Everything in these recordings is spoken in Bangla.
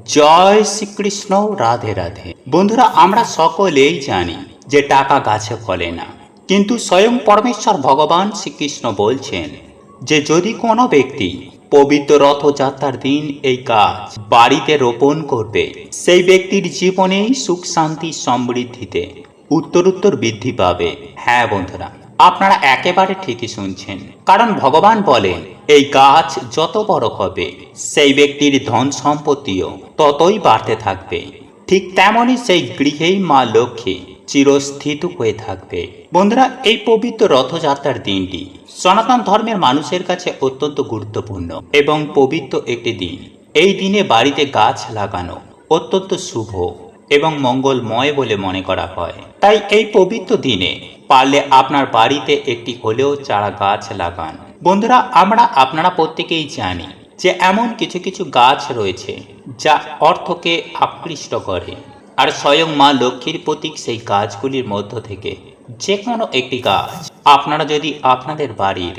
জয় শ্রীকৃষ্ণ। রাধে রাধে। বন্ধুরা, আমরা সকলেই জানি যে টাকা গাছে ফলে না, কিন্তু স্বয়ং পরমেশ্বর ভগবান শ্রীকৃষ্ণ বলছেন যে যদি কোনো ব্যক্তি পবিত্র রথযাত্রার দিন এই গাছ বাড়িতে রোপণ করবে, সেই ব্যক্তির জীবনেই সুখ শান্তি সমৃদ্ধিতে উত্তরোত্তর বৃদ্ধি পাবে। হ্যাঁ বন্ধুরা, আপনারা একেবারে ঠিকই শুনছেন, কারণ ভগবান বলেন এই গাছ যত বড় হবে সেই ব্যক্তির ধন সম্পত্তিও ততই বাড়তে থাকবে। ঠিক তেমনই সেই গৃহেই মা লক্ষ্মী চিরস্থিত হয়ে থাকবে। বন্ধুরা, এই পবিত্র রথযাত্রার দিনটি সনাতন ধর্মের মানুষের কাছে অত্যন্ত গুরুত্বপূর্ণ এবং পবিত্র একটি দিন। এই দিনে বাড়িতে গাছ লাগানো অত্যন্ত শুভ এবং মঙ্গলময় বলে মনে করা হয়। তাই এই পবিত্র দিনে পারলে আপনার বাড়িতে একটি হলেও চারা গাছ লাগান। বন্ধুরা, আপনারা প্রত্যেকেই জানি যে এমন কিছু কিছু গাছ রয়েছে যা অর্থকে আকৃষ্ট করে, আর স্বয়ং মা লক্ষ্মীর প্রতীক সেই গাছগুলির মধ্য থেকে যে কোনো একটি গাছ আপনারা যদি আপনাদের বাড়ির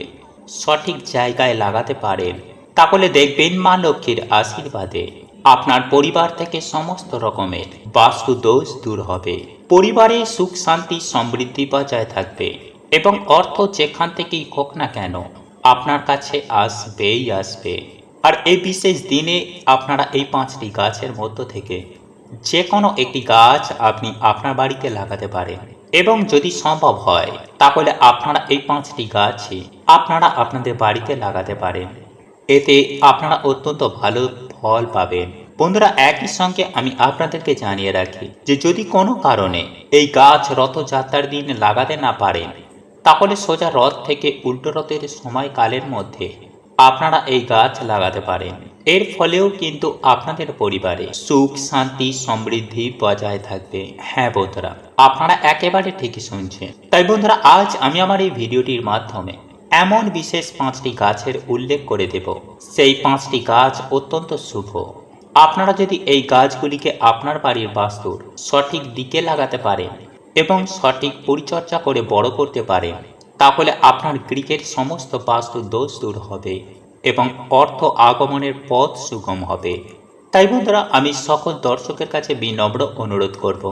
সঠিক জায়গায় লাগাতে পারেন, তাহলে দেখবেন মা লক্ষ্মীর আশীর্বাদে আপনার পরিবার থেকে সমস্ত রকমের বাস্তু দোষ দূর হবে, পরিবারে সুখ শান্তি সমৃদ্ধি বজায় থাকবে এবং অর্থ যেখান থেকেই হোক না কেন আপনার কাছে আসবেই আসবে। আর এই বিশেষ দিনে আপনারা এই 5টি গাছের মধ্য থেকে যে কোনো একটি গাছ আপনি আপনার বাড়িতে লাগাতে পারেন, এবং যদি সম্ভব হয় তাহলে আপনারা এই 5টি গাছই আপনারা আপনাদের বাড়িতে লাগাতে পারেন। এতে আপনারা অত্যন্ত ভালো ফল পাবেন। বন্ধুরা, একই সঙ্গে আমি আপনাদেরকে জানিয়ে রাখি যে যদি কোনো কারণে এই গাছ রথযাত্রার দিন লাগাতে না পারেন, তাহলে সোজা রথ থেকে উল্টো রথের সময়কালের মধ্যে আপনারা এই গাছ লাগাতে পারেন। এর ফলেও কিন্তু আপনাদের পরিবারে সুখ শান্তি সমৃদ্ধি বজায় থাকবে। হ্যাঁ বন্ধুরা, আপনারা একেবারে ঠিকই শুনছেন। তাই বন্ধুরা, আজ আমি আমার এই ভিডিওটির মাধ্যমে এমন বিশেষ 5টি গাছের উল্লেখ করে দেব, সেই 5টি গাছ অত্যন্ত শুভ। আপনারা যদি এই গাছগুলিকে আপনার বাড়ির বাস্তুর সঠিক দিকে লাগাতে পারেন এবং সঠিক পরিচর্যা করে বড় করতে পারেন, তাহলে আপনার গৃহের সমস্ত বাস্তু দোষ দূর হবে এবং অর্থ আগমনের পথ সুগম হবে। তাই বন্ধুরা, আমি সকল দর্শকের কাছে বিনম্র অনুরোধ করব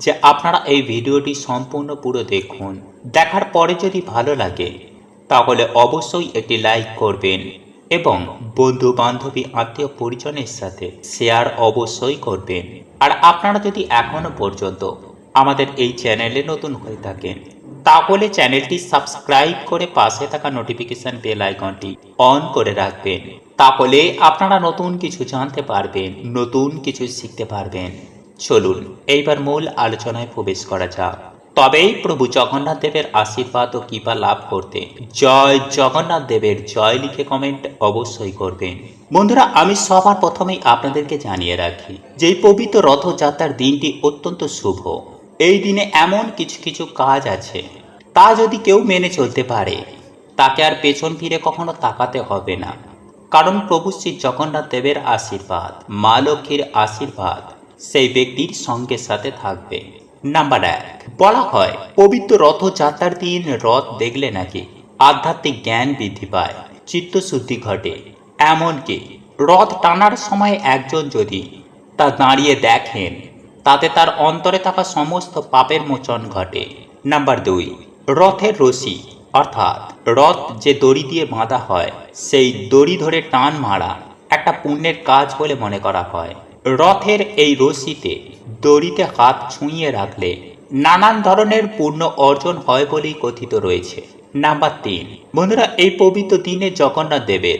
যে আপনারা এই ভিডিওটি সম্পূর্ণ পুরো দেখুন। দেখার পরে যদি ভালো লাগে তাহলে অবশ্যই একটি লাইক করবেন এবং বন্ধু বান্ধবী আত্মীয় পরিজনের সাথে শেয়ার অবশ্যই করবেন। আর আপনারা যদি এখনো পর্যন্ত আমাদের এই চ্যানেলে নতুন হয়ে থাকেন, তাহলে চ্যানেলটি সাবস্ক্রাইব করে পাশে থাকা নোটিফিকেশন বেল আইকনটি অন করে রাখবেন। তাহলে আপনারা নতুন কিছু জানতে পারবেন, নতুন কিছু শিখতে পারবেন। চলুন এইবার মূল আলোচনায় প্রবেশ করা যাক। তবেই প্রভু জগন্নাথ দেবের আশীর্বাদ ও কৃপা লাভ করতে জয় জগন্নাথ দেবের জয় লিখে কমেন্ট অবশ্যই করবেন। বন্ধুরা, আমি সবার প্রথমেই আপনাদেরকে জানিয়ে রাখি যে এই পবিত্র রথযাত্রার দিনটি অত্যন্ত শুভ। এই দিনে এমন কিছু কিছু কাজ আছে, তা যদি কেউ মেনে চলতে পারে তাকে আর পেছন ফিরে কখনো তাকাতে হবে না, কারণ প্রভু শ্রী জগন্নাথ দেবের আশীর্বাদ, মা লক্ষ্মীর আশীর্বাদ সেই ব্যক্তির সঙ্গে সাথে থাকবে। নাম্বার 1, বলা হয় পবিত্র রথযাত্রার দিন রথ দেখলে নাকি আধ্যাত্মিক জ্ঞান বৃদ্ধি পায়, চিত্তশুদ্ধি ঘটে। এমনকি রথ টানার সময় একজন যদি তা দাঁড়িয়ে দেখেন, তাতে তার অন্তরে থাকা সমস্ত পাপের মোচন ঘটে। নাম্বার 2, রথের রশি অর্থাৎ রথ যে দড়ি দিয়ে বাঁধা হয়, সেই দড়ি ধরে টান মারা একটা পুণ্যের কাজ বলে মনে করা হয়। রথের এই রশিতে দড়িতে হাত ছুঁয়ে রাখলে নানান ধরনের পুণ্য অর্জন হয় বলেই কথিত রয়েছে। নাম্বার 3, বন্ধুরা, এই পবিত্র দিনে জগন্নাথ দেবের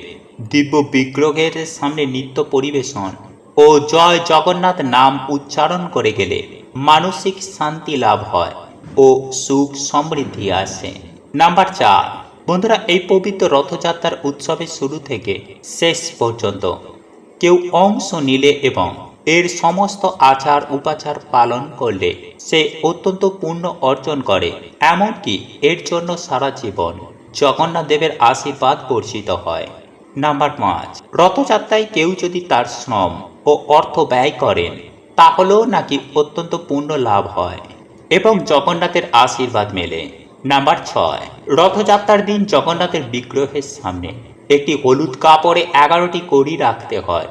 দিব্য বিগ্রহের সামনে নৃত্য পরিবেশন ও জয় জগন্নাথ নাম উচ্চারণ করে গেলে মানসিক শান্তি লাভ হয় ও সুখ সমৃদ্ধি আসে। নাম্বার 4, বন্ধুরা, এই পবিত্র রথযাত্রার উৎসবের শুরু থেকে শেষ পর্যন্ত কেউ অংশ নিলে এবং এর সমস্ত আচার উপাচার পালন করলে সে অত্যন্ত পুণ্য অর্জন করে, এমনকি এর জন্য সারা জীবন জগন্নাথ দেবের আশীর্বাদ বর্ষিত হয়। নাম্বার 5, রথযাত্রায় কেউ যদি তার শ্রম ও অর্থ ব্যয় করেন, তাহলেও নাকি অত্যন্ত পুণ্য লাভ হয় এবং জগন্নাথের আশীর্বাদ মেলে। নাম্বার 6, রথযাত্রার দিন জগন্নাথের বিগ্রহের সামনে একটি হলুদ কাপড়ে 11টি কড়ি রাখতে হয়।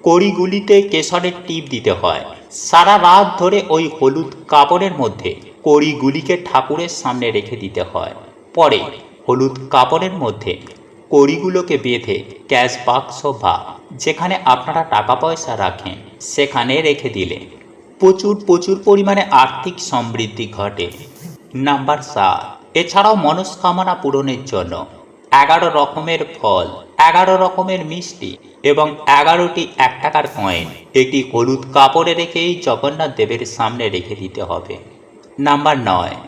কড়িগুলিতে কেশরের টিপ দিতে হয়। সারা রাত ধরে ওই হলুদ কাপড়ের মধ্যে কড়িগুলিকে ঠাকুরের সামনে রেখে দিতে হয়। পরে হলুদ কাপড়ের মধ্যে কড়িগুলোকে বেঁধে ক্যাশ বাক্স বা যেখানে আপনারা টাকা পয়সা রাখেন সেখানে রেখে দিলে প্রচুর প্রচুর পরিমাণে আর্থিক সমৃদ্ধি ঘটে। নাম্বার 7, এছাড়াও মনস্কামনা পূরণের জন্য 11 রকমের ফল, 11 রকমের মিষ্টি এবং 11টি 1 টাকার কয়েন একটি হলুদ কাপড়ে রেখেই জগন্নাথ দেবের সামনে রেখে দিতে হবে। নাম্বার 9,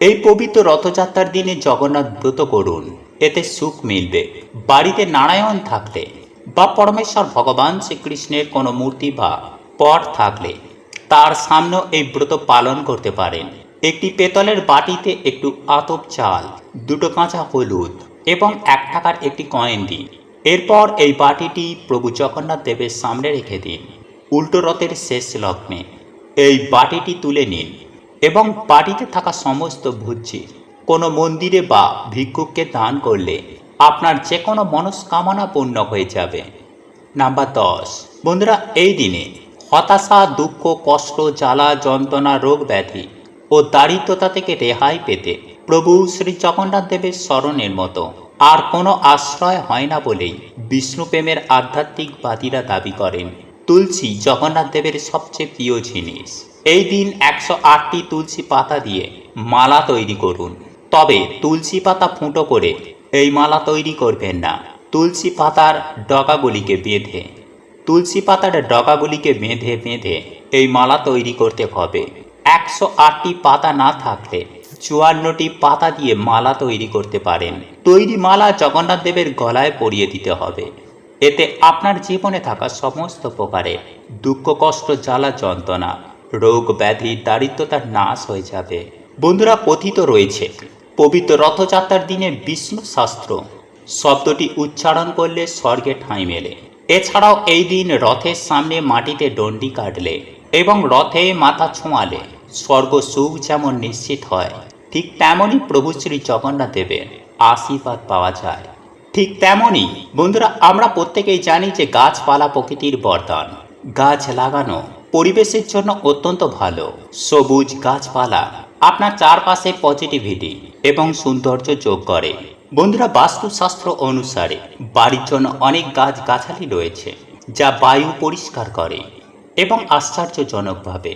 এই পবিত্র রথযাত্রার দিনে জগন্নাথ ব্রত করুন, এতে সুখ মিলবে। বাড়িতে নারায়ণ থাকলে বা পরমেশ্বর ভগবান শ্রীকৃষ্ণের কোনো মূর্তি বা পট থাকলে তার সামনেও এই ব্রত পালন করতে পারেন। একটি পেতলের বাটিতে একটু আতপ চাল, 2টো কাঁচা হলুদ এবং 1 টাকার একটি কয়েন দিন। এরপর এই বাটিটি প্রভু জগন্নাথ দেবের সামনে রেখে দিন। উল্টো রথের শেষ লগ্নে এই বাটিটি তুলে নিন এবং বাটিতে থাকা সমস্ত ভুজ্জি কোনো মন্দিরে বা ভিক্ষুককে দান করলে আপনার যে কোনো মনস্কামনা পূর্ণ হয়ে যাবে। নাম্বার 10, বন্ধুরা এই দিনে হতাশা, দুঃখ, কষ্ট, জ্বালা, যন্ত্রণা, রোগ ব্যাধি ও দারিদ্রতা থেকে রেহাই পেতে প্রভু শ্রী জগন্নাথ দেবের স্মরণের মতো আর কোনো আশ্রয় হয় না বলেই বিষ্ণুপ্রেমের আধ্যাত্মিকবাদীরা দাবি করেন তুলসী জগন্নাথ দেবের সবচেয়ে প্রিয় জিনিস। এই দিন 108টি তুলসী পাতা দিয়ে মালা তৈরি করুন। তবে তুলসী পাতা ফুটো করে এই মালা তৈরি করবেন না, তুলসী পাতার ডগাগুলিকে বেঁধে এই মালা তৈরি করতে হবে। 108টি পাতা না থাকলে 54টি পাতা দিয়ে মালা তৈরি করতে পারেন। তৈরি মালা জগন্নাথ দেবের গলায় পরিয়ে দিতে হবে। এতে আপনার জীবনে থাকা সমস্ত প্রকারের দুঃখ, কষ্ট, জ্বালা, যন্ত্রণা, রোগ ব্যাধি, দারিদ্রতার নাশ হয়ে যাবে। বন্ধুরা, কথিত রয়েছে পবিত্র রথযাত্রার দিনে বিষ্ণু শাস্ত্র শব্দটি উচ্চারণ করলে স্বর্গে ঠাঁই মেলে। এছাড়াও এই দিন রথের সামনে মাটিতে ডন্ডি কাটলে এবং রথে মাথা ছোঁয়ালে স্বর্গ সুখ যেমন নিশ্চিত হয়, ঠিক তেমনই প্রভু শ্রী জগন্নাথ দেবের আশীর্বাদ পাওয়া যায়। ঠিক তেমনই বন্ধুরা, আমরা প্রত্যেকেই জানি যে গাছপালা প্রকৃতির বরদান। গাছ লাগানো পরিবেশের জন্য অত্যন্ত ভালো। সবুজ গাছপালা আপনার চারপাশে পজিটিভিটি এবং সৌন্দর্য যোগ করে। বন্ধুরা, বাস্তুশাস্ত্র অনুসারে বাড়ির জন্য অনেক গাছগাছালি রয়েছে যা বায়ু পরিষ্কার করে এবং আশ্চর্যজনকভাবে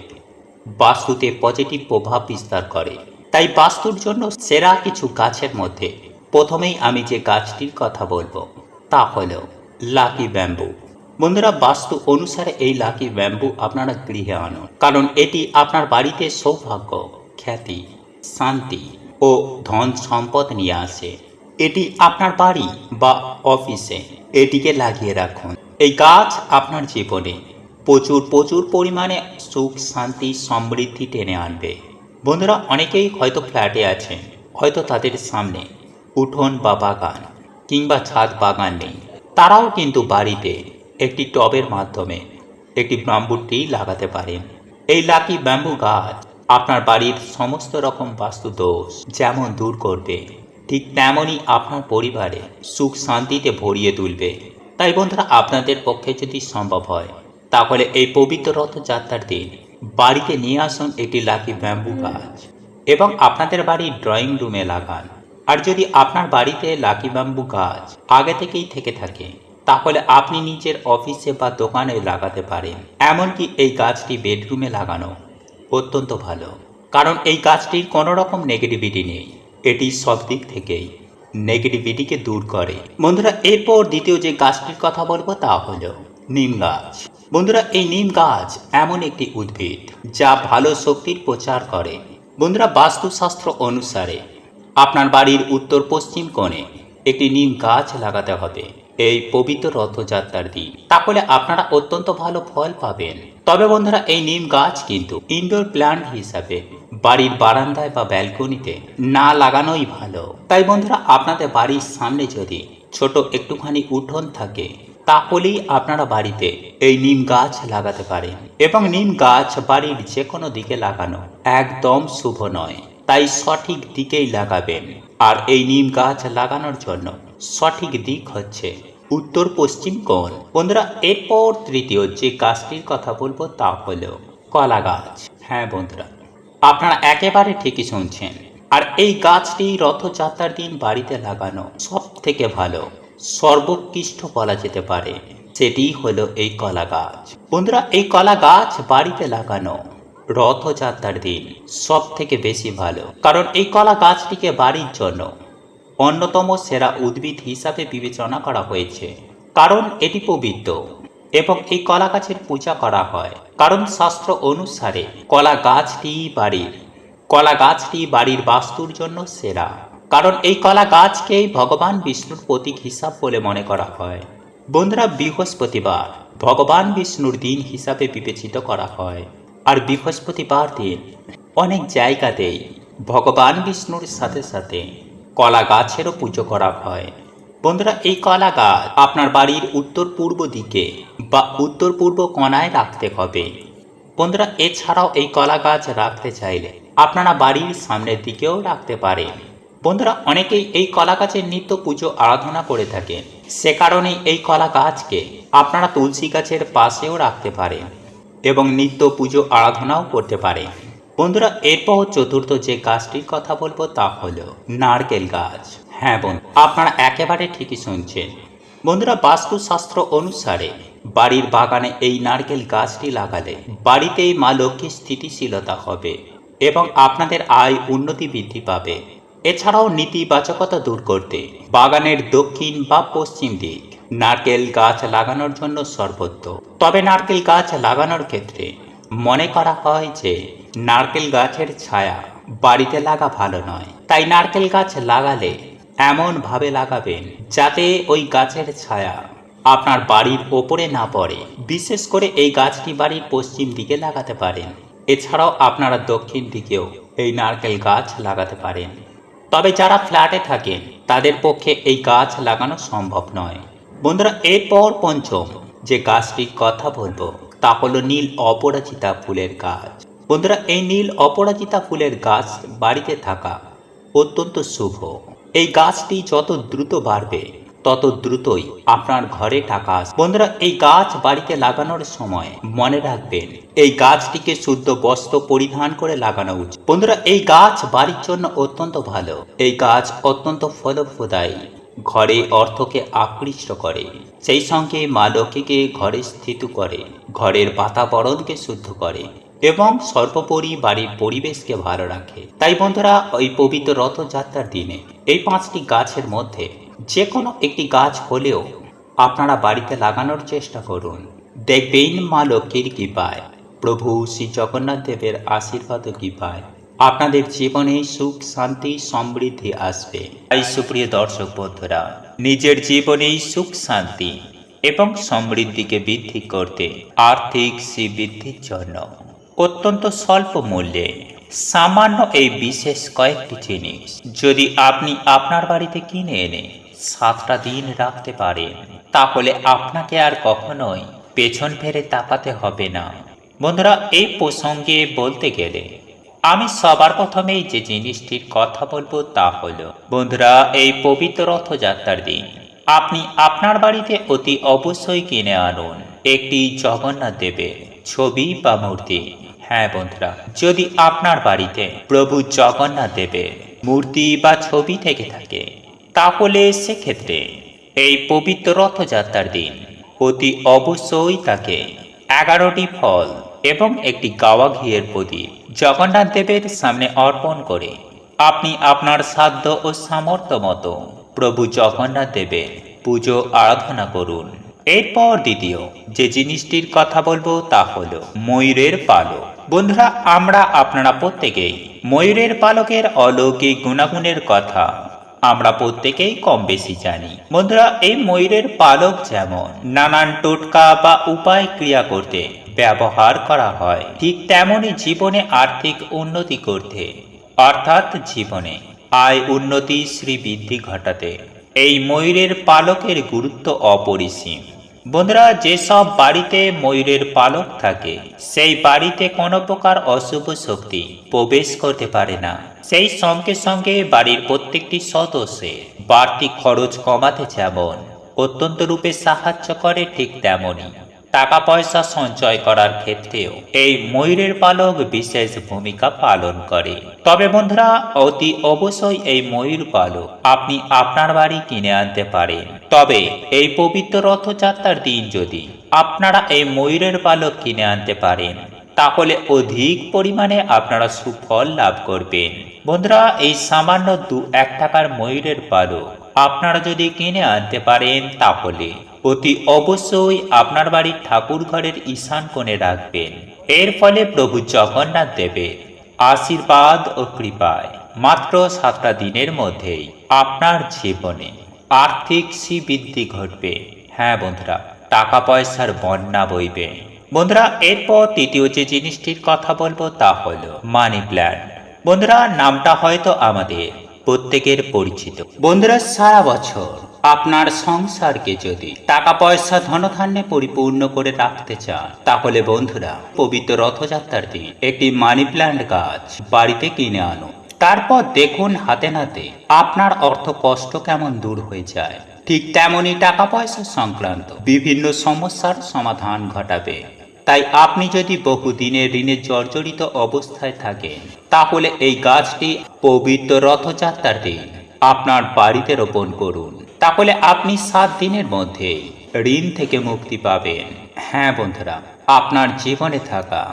বাস্তুতে পজিটিভ প্রভাব বিস্তার করে। তাই বাস্তুর জন্য সেরা কিছু গাছের মধ্যে প্রথমেই আমি যে গাছটির কথা বলবো তা হলো লাকি ব্যাম্বু। বন্ধুরা, বাস্তু অনুসারে এই লাকি ব্যাম্বু আপনারা গৃহে আনুন, কারণ এটি আপনার বাড়িতে সৌভাগ্য, খ্যাতি, শান্তি ও ধন সম্পদ নিয়ে আসে। এটি আপনার বাড়ি বা অফিসে এটিকে লাগিয়ে রাখুন। এই গাছ আপনার জীবনে প্রচুর প্রচুর পরিমাণে সুখ, শান্তি, সমৃদ্ধি টেনে আনবে। বন্ধুরা, অনেকেই হয়তো ফ্ল্যাটে আছেন, হয়তো তাদের সামনে উঠোন বা বাগান কিংবা ছাদ বাগান নেই। তারাও কিন্তু বাড়িতে একটি টবের মাধ্যমে একটি ব্যাম্বু ট্রি লাগাতে পারেন। এই লাকি ব্যাম্বু গাছ আপনার বাড়ির সমস্ত রকম বাস্তু দোষ যেমন দূর করবে, ঠিক তেমনই আপনার পরিবারে সুখ শান্তিতে ভরিয়ে তুলবে। তাই বন্ধুরা, আপনাদের পক্ষে যদি সম্ভব হয় তাহলে এই পবিত্র রথযাত্রার দিন বাড়িতে নিয়ে আসুন একটি লাকি ব্যাম্বু গাছ এবং আপনাদের বাড়ির ড্রয়িং রুমে লাগান। আর যদি আপনার বাড়িতে লাকি ব্যাম্বু গাছ আগে থেকেই থেকে থাকে তাহলে আপনি নিজের অফিসে বা দোকানে লাগাতে পারেন। এমনকি এই গাছটি বেডরুমে লাগানো অত্যন্ত ভালো, কারণ এই গাছটির কোনো রকম নেগেটিভিটি নেই। এটি সব দিক থেকেই নেগেটিভিটিকে দূর করে। বন্ধুরা, এরপর দ্বিতীয় যে গাছটির কথা বলবো তা হলো নিম গাছ। বন্ধুরা, এই নিম গাছ এমন একটি উদ্ভিদ যা ভালো শক্তির প্রচার করে। বন্ধুরা, বাস্তুশাস্ত্র অনুসারে আপনার বাড়ির উত্তর পশ্চিম কোণে একটি নিম গাছ লাগাতে হবে এই পবিত্র রথযাত্রার দিন, তাহলে আপনারা অত্যন্ত ভালো ফল পাবেন। তবে বন্ধুরা, এই নিম গাছ কিন্তু ইনডোর প্ল্যান্ট হিসাবে বাড়ির বারান্দায় বা ব্যালকনিতে না লাগানোই ভালো। তাই বন্ধুরা, আপনাদের বাড়ির সামনে যদি ছোট একটুখানি উঠোন থাকে তাহলেই আপনারা বাড়িতে এই নিম গাছ লাগাতে পারেন। এবং নিম গাছ বাড়ির যে কোনো দিকে লাগানো একদম শুভ নয়, তাই সঠিক দিকেই লাগাবেন। আর এই নিম গাছ লাগানোর জন্য সঠিক দিক হচ্ছে উত্তর পশ্চিম কোণ। বন্ধুরা এরপর তৃতীয় যে গাছটির কথা বলবো তা হলো কলা গাছ। হ্যাঁ বন্ধুরা, আপনারা একেবারে ঠিকই শুনছেন। আর এই গাছটি রথযাত্রার দিন বাড়িতে লাগানো সব থেকে ভালো, সর্বোৎকৃষ্ট বলা যেতে পারে, সেটি হলো এই কলা গাছ। বন্ধুরা এই কলা গাছ বাড়িতে লাগানো রথযাত্রার দিন সব থেকে বেশি ভালো, কারণ এই কলা গাছটিকে বাড়ির জন্য অন্যতম সেরা উদ্ভিদ হিসাবে বিবেচনা করা হয়েছে। কারণ এটি পবিত্র এবং এই কলা গাছের পূজা করা হয়। কারণ শাস্ত্র অনুসারে কলা গাছটি বাড়ির বাস্তুর জন্য সেরা। কারণ এই কলা গাছকেই ভগবান বিষ্ণুর প্রতীক হিসাব বলে মনে করা হয়। বন্ধুরা বৃহস্পতিবার ভগবান বিষ্ণুর দিন হিসাবে বিবেচিত করা হয়। আর বৃহস্পতিবার দিন অনেক জায়গাতেই ভগবান বিষ্ণুর সাথে সাথে কলা গাছেরও পুজো করা হয়। বন্ধুরা এই কলা গাছ আপনার বাড়ির উত্তর পূর্ব দিকে বা উত্তর পূর্ব কোণায় রাখতে হবে। বন্ধুরা এছাড়াও এই কলা গাছ রাখতে চাইলে আপনারা বাড়ির সামনের দিকেও রাখতে পারেন। বন্ধুরা অনেকেই এই কলা গাছের নিত্য পুজো আরাধনা করে থাকেন, সে কারণেই এই কলা গাছকে আপনারা তুলসী গাছের পাশেও রাখতে পারেন এবং নিত্য পুজো আরাধনাও করতে পারেন। বন্ধুরা এরপর চতুর্থ যে গাছটির কথা বলবো তা হলো নারকেল গাছ। হ্যাঁ বন্ধু, আপনারা একেবারে ঠিকই শুনছেন। বন্ধুরা বাস্তুশাস্ত্র অনুসারে বাড়ির বাগানে এই নারকেল গাছটি লাগালে বাড়িতেই মা লক্ষ্মীর স্থিতিশীলতা হবে এবং আপনাদের আয় উন্নতি বৃদ্ধি পাবে। এছাড়াও নেতিবাচকতা দূর করতে বাগানের দক্ষিণ বা পশ্চিম দিক নারকেল গাছ লাগানোর জন্য সর্বোত্তম। তবে নারকেল গাছ লাগানোর ক্ষেত্রে মনে করা হয় যে নারকেল গাছের ছায়া বাড়িতে লাগা ভালো নয়। তাই নারকেল গাছ লাগালে এমনভাবে লাগাবেন যাতে ওই গাছের ছায়া আপনার বাড়ির ওপরে না পড়ে। বিশেষ করে এই গাছটি বাড়ির পশ্চিম দিকে লাগাতে পারেন। এছাড়াও আপনারা দক্ষিণ দিকেও এই নারকেল গাছ লাগাতে পারেন। তবে যারা ফ্ল্যাটে থাকেন তাদের পক্ষে এই গাছ লাগানো সম্ভব নয়। বন্ধুরা এরপর পঞ্চম যে গাছটির কথা বলবো তা হলো নীল অপরাজিতা ফুলের গাছ। বন্ধুরা এই নীল অপরাজিতা ফুলের গাছ বাড়িতে থাকা অত্যন্ত শুভ। এই গাছটি যত দ্রুত বাড়বে তত দ্রুতই আপনার ঘরে টাকা আসবে। বন্ধুরা এই গাছ বাড়িতে লাগানোর সময় মনে রাখবেন এই গাছটিকে শুদ্ধ বস্ত্র পরিধান করে লাগানো উচিত। বন্ধুরা এই গাছ বাড়ির জন্য অত্যন্ত ভালো। এই গাছ অত্যন্ত ফলপ্রদায়ী, ঘরে অর্থকে আকৃষ্ট করে, সেই সঙ্গে মা লক্ষ্মীকে ঘরে স্থিত করে, ঘরের বাতাবরণকে শুদ্ধ করে এবং সর্বোপরি বাড়ির পরিবেশকে ভালো রাখে। তাই বন্ধুরা ওই পবিত্র রথযাত্রার দিনে এই 5টি গাছের মধ্যে যে কোনো একটি গাছ হলেও আপনারা বাড়িতে লাগানোর চেষ্টা করুন। দেখবেন মা লক্ষ্মীর কৃপায়, প্রভু শ্রী জগন্নাথ দেবের আশীর্বাদ কৃপায় আপনাদের জীবনে সুখ শান্তি সমৃদ্ধি আসবে। তাই সুপ্রিয় দর্শক বন্ধুরা, নিজের জীবনে সুখ শান্তি এবং সমৃদ্ধিকে বৃদ্ধি করতে আর্থিক শ্রীবৃদ্ধির জন্য অত্যন্ত স্বল্প মূল্যে সামান্য এই বিশেষ কয়েকটি জিনিস যদি আপনি আপনার বাড়িতে কিনে এনে 7টা দিন রাখতে পারেন, তাহলে আপনাকে আর কখনোই পেছন ফিরে তাকাতে হবে না। বন্ধুরা এই প্রসঙ্গে বলতে গেলে আমি সবার প্রথমেই যে জিনিসটির কথা বলবো তা হলো, বন্ধুরা এই পবিত্র রথযাত্রার দিন আপনি আপনার বাড়িতে অতি অবশ্যই কিনে আনুন একটি জগন্নাথ দেবের ছবি বা মূর্তি। হ্যাঁ বন্ধুরা, যদি আপনার বাড়িতে প্রভু জগন্নাথ দেবের মূর্তি বা ছবি থেকে থাকে তাহলে সেক্ষেত্রে এই পবিত্র রথযাত্রার দিন অতি অবশ্যই তাকে 11টি ফল এবং একটি গাওয়া ঘিয়ের প্রদীপ জগন্নাথ দেবের সামনে অর্পণ করে আপনি আপনার সাধ্য ও সামর্থ্য মতো প্রভু জগন্নাথ দেবের পুজো আরাধনা করুন। এরপর দ্বিতীয় যে জিনিসটির কথা বলবো তা হলো ময়ূরের পালক। বন্ধুরা আপনারা প্রত্যেকেই ময়ূরের পালকের অলৌকিক গুণাগুণের কথা আমরা প্রত্যেকেই কম বেশি জানি। বন্ধুরা এই ময়ূরের পালক যেমন নানান টোটকা বা উপায় ক্রিয়া করতে ব্যবহার করা হয়, ঠিক তেমনি জীবনে আর্থিক উন্নতি করতে অর্থাৎ জীবনে আয় উন্নতি শ্রীবৃদ্ধি ঘটাতে এই ময়ূরের পালকের গুরুত্ব অপরিসীম। বন্ধুরা যেসব বাড়িতে ময়ূরের পালক থাকে সেই বাড়িতে কোনো প্রকার অশুভ শক্তি প্রবেশ করতে পারে না। সেই সঙ্গে সঙ্গে বাড়ির প্রত্যেকটি সদস্যের বাড়তি খরচ কমাতে যেমন অত্যন্ত রূপে সাহায্য করে, ঠিক তেমনি টাকা পয়সা সঞ্চয় করার ক্ষেত্রেও এই ময়ূরের পালক বিশেষ ভূমিকা পালন করে। তবে বন্ধুরা, অতি অবশ্যই এই ময়ূর পালক আপনি আপনার বাড়ি কিনে আনতে পারেন। তবে এই পবিত্র রথযাত্রার দিন যদি আপনারা এই ময়ূরের পালক কিনে আনতে পারেন, তাহলে অধিক পরিমাণে আপনারা সুফল লাভ করবেন। বন্ধুরা, এই সামান্য 2-1 টাকার ময়ূরের পালক আপনারা যদি কিনে আনতে পারেন, তাহলে অতি অবশ্যই আপনার বাড়ির ঠাকুর ঘরের ঈশান কোণে রাখবেন। এর ফলে প্রভু জগন্নাথ দেবের আশীর্বাদ ও কৃপায় মাত্র 7টা দিনের মধ্যেই আপনার জীবনে আর্থিক শ্রীবৃদ্ধি ঘটবে। হ্যাঁ বন্ধুরা, টাকা পয়সার বন্যা বইবে। বন্ধুরা, এরপর তৃতীয় যে জিনিসটির কথা বলবো তা হলো মানি প্ল্যান্ট। বন্ধুরা, নামটা হয়তো আমাদের প্রত্যেকের পরিচিত। বন্ধুরা, সারা বছর আপনার সংসারকে যদি টাকা পয়সা ধনধান্যে পরিপূর্ণ করে রাখতে চান, তাহলে বন্ধুরা পবিত্র রথযাত্রার দিন একটি মানি প্ল্যান্ট গাছ বাড়িতে কিনে আনুন। তারপর দেখুন হাতে নাতে আপনার অর্থ কষ্ট কেমন দূর হয়ে যায়। ঠিক তেমনই টাকা পয়সা সংক্রান্ত বিভিন্ন সমস্যার সমাধান ঘটাবে। তাই আপনি যদি বহুদিনের ঋণে জর্জরিত অবস্থায় থাকেন, তাহলে এই গাছটি পবিত্র রথযাত্রার দিন আপনার বাড়িতে রোপণ করুন। তাহলে আপনি 7 দিনের মধ্যেই ঋণ থেকে মুক্তি পাবেন। হ্যাঁ বন্ধুরা, আপনার জীবনে থাকা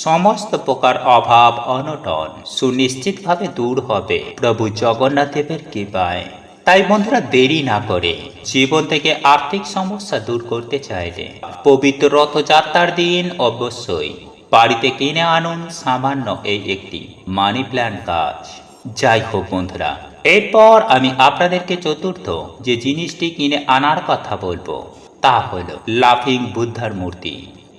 সমস্ত প্রকার অভাব অনটন সুনিশ্চিতভাবে দূর হবে প্রভু জগন্নাথ দেবের কৃপায়। তাই বন্ধুরা, দেরি না করে জীবন থেকে আর্থিক সমস্যা দূর করতে চাইলে পবিত্র রথযাত্রার দিন অবশ্যই বাড়িতে কিনে আনুন সামান্য এই একটি মানি প্ল্যান্ট গাছ। যাই হোক বন্ধুরা, এরপর আমি আপনাদেরকে চতুর্থ যে জিনিসটি কিনে আনার কথা বলবো তা হলো লাফিং বুদ্ধার মূর্তি।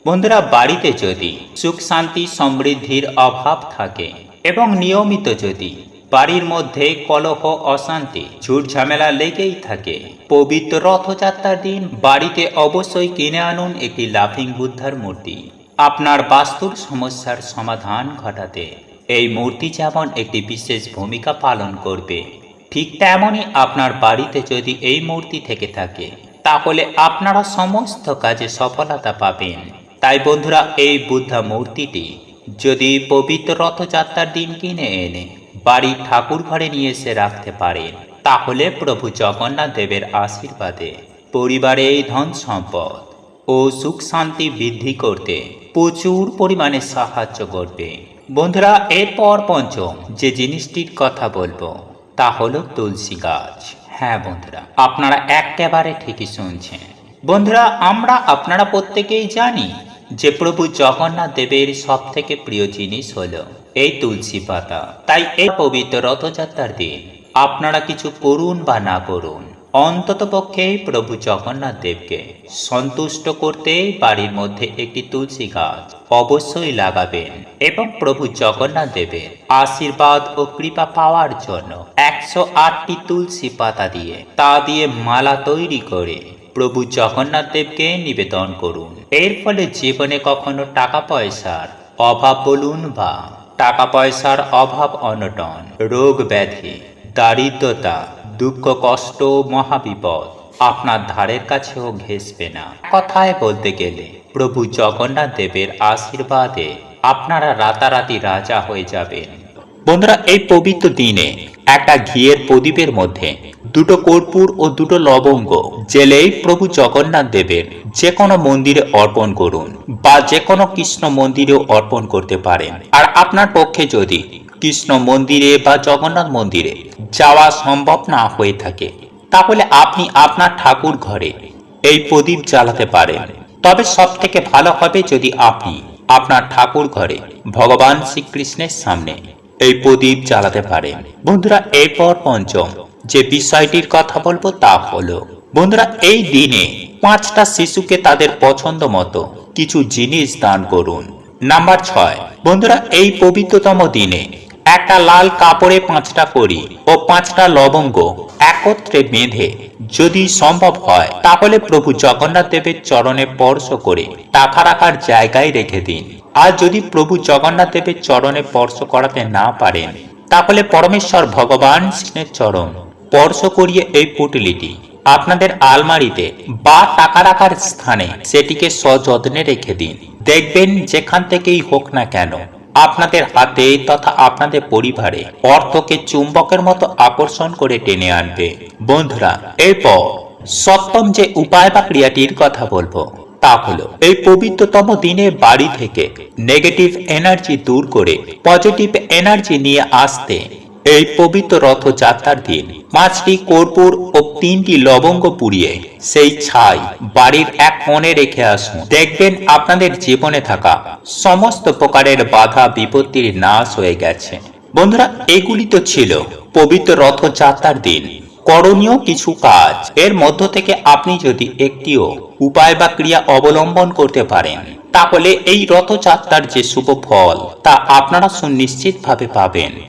বন্ধুরা, বাড়িতে যদি সুখ শান্তি সমৃদ্ধির অভাব থাকে এবং নিয়মিত যদি বাড়ির মধ্যে কলহ অশান্তি ঝুট ঝামেলা লেগেই থাকে, পবিত্র রথযাত্রার দিন বাড়িতে অবশ্যই কিনে আনুন একটি লাফিং বুদ্ধার মূর্তি। আপনার বাস্তুর সমস্যার সমাধান ঘটাতে এই মূর্তি যেমন একটি বিশেষ ভূমিকা পালন করবে, ঠিক তেমনই আপনার বাড়িতে যদি এই মূর্তি থেকে থাকে, তাহলে আপনারা সমস্ত কাজে সফলতা পাবেন। তাই বন্ধুরা, এই বুদ্ধা মূর্তিটি যদি পবিত্র রথযাত্রার দিন কিনে এনে বাড়ির ঠাকুর ঘরে নিয়ে এসে রাখতে পারেন, তাহলে প্রভু জগন্নাথ দেবের আশীর্বাদে পরিবারে ধন সম্পদ ও সুখ শান্তি বৃদ্ধি করতে প্রচুর পরিমাণে সাহায্য করবে। বন্ধুরা, এরপর পঞ্চম যে জিনিসটির কথা বলবো তা হলো তুলসী গাছ। হ্যাঁ বন্ধুরা, আপনারা একেবারে ঠিকই শুনছেন। বন্ধুরা, আপনারা প্রত্যেকেই জানি যে প্রভু জগন্নাথ দেবের সব থেকে প্রিয় জিনিস হলো এই তুলসী পাতা। তাই এই পবিত্র রথযাত্রার দিন আপনারা কিছু করুন বা না করুন, অন্তত পক্ষে প্রভু জগন্নাথ দেবকে সন্তুষ্ট করতে বাড়ির মধ্যে একটি তুলসী গাছ অবশ্যই লাগাবেন এবং প্রভু জগন্নাথ দেবের আশীর্বাদ ও কৃপা পাওয়ার জন্য 108টি তুলসী পাতা দিয়ে তা দিয়ে মালা তৈরি করে প্রভু জগন্নাথ দেবকে নিবেদন করুন। এর ফলে জীবনে কখনো টাকা পয়সার অভাব বলুন বা টাকা পয়সার অভাব অনটন, রোগ ব্যাধি, দারিদ্রতা, দুঃখ কষ্ট, মহাবিপদ আপনার ধারের কাছেও ঘেঁষবে না। কথায় বলতে গেলে প্রভু জগন্নাথ দেবের আশীর্বাদে আপনারা রাতারাতি রাজা হয়ে যাবেন। বন্ধুরা, এই পবিত্র দিনে একটা ঘিয়ের প্রদীপের মধ্যে 2টো কর্পূর ও 2টো লবঙ্গ জেলেই প্রভু জগন্নাথ দেবের যে কোনো মন্দিরে অর্পণ করুন বা যে কোনো কৃষ্ণ মন্দিরেও অর্পণ করতে পারেন। আর আপনার পক্ষে যদি কৃষ্ণ মন্দিরে বা জগন্নাথ মন্দিরে যাওয়া সম্ভব না হয়ে থাকে, তাহলে আপনি আপনার ঠাকুর ঘরে এই প্রদীপ জ্বালাতে পারেন। তবে সব থেকে ভালো হবে যদি আপনি আপনার ঠাকুর ঘরে ভগবান শ্রীকৃষ্ণের সামনে এই প্রদীপ জ্বালাতে পারেন। বন্ধুরা, এরপর পঞ্চম যে বিষয়টির কথা বলবো তা হলো বন্ধুরা, এই দিনে 5টা শিশুকে তাদের পছন্দ মতো কিছু জিনিস দান করুন। নাম্বার 6, বন্ধুরা, এই পবিত্রতম দিনে একটা লাল কাপড়ে 5টা কড়ি ও 5টা লবঙ্গ একত্রে বেঁধে যদি সম্ভব হয় তাহলে প্রভু জগন্নাথ দেবের চরণে স্পর্শ করে টাকা রাখার জায়গায় রেখে দিন। আর যদি প্রভু জগন্নাথ দেবের চরণে স্পর্শ করাতে না পারেন, তাহলে পরমেশ্বর ভগবান কৃষ্ণের চরণ স্পর্শ করিয়ে এই পুটলিটি আপনাদের আলমারিতে বা টাকা রাখার স্থানে সেটিকে সযত্নে রেখে দিন। দেখবেন যেখান থেকেই হোক না কেন আপনাদের হাতে তথা আপনাদের পরিবারে অর্থকে চুম্বকের মতো আকর্ষণ করে টেনে আনবে। বন্ধুরা, এরপর সপ্তম যে উপায় বা ক্রিয়াটির কথা বলবো তা হলো এই পবিত্রতম দিনে বাড়ি থেকে নেগেটিভ এনার্জি দূর করে পজিটিভ এনার্জি নিয়ে আসতে এই পবিত্র রথযাত্রার দিন 5টি কর্পূর ও 3টি লবঙ্গ পুড়িয়ে সেই ছাই বাড়ির এক কোণে রেখে আসুন। দেখবেন আপনাদের জীবনে থাকা সমস্ত প্রকারের বাধা বিপত্তির নাশ হয়ে গেছে। বন্ধুরা, এগুলি তো ছিল পবিত্র রথযাত্রার দিন করণীয় কিছু কাজ। এর মধ্য থেকে আপনি যদি একটিও উপায় বা ক্রিয়া অবলম্বন করতে পারেন তাহলে এই রথযাত্রার যে শুভ ফল তা আপনারা সুনিশ্চিতভাবে পাবেন।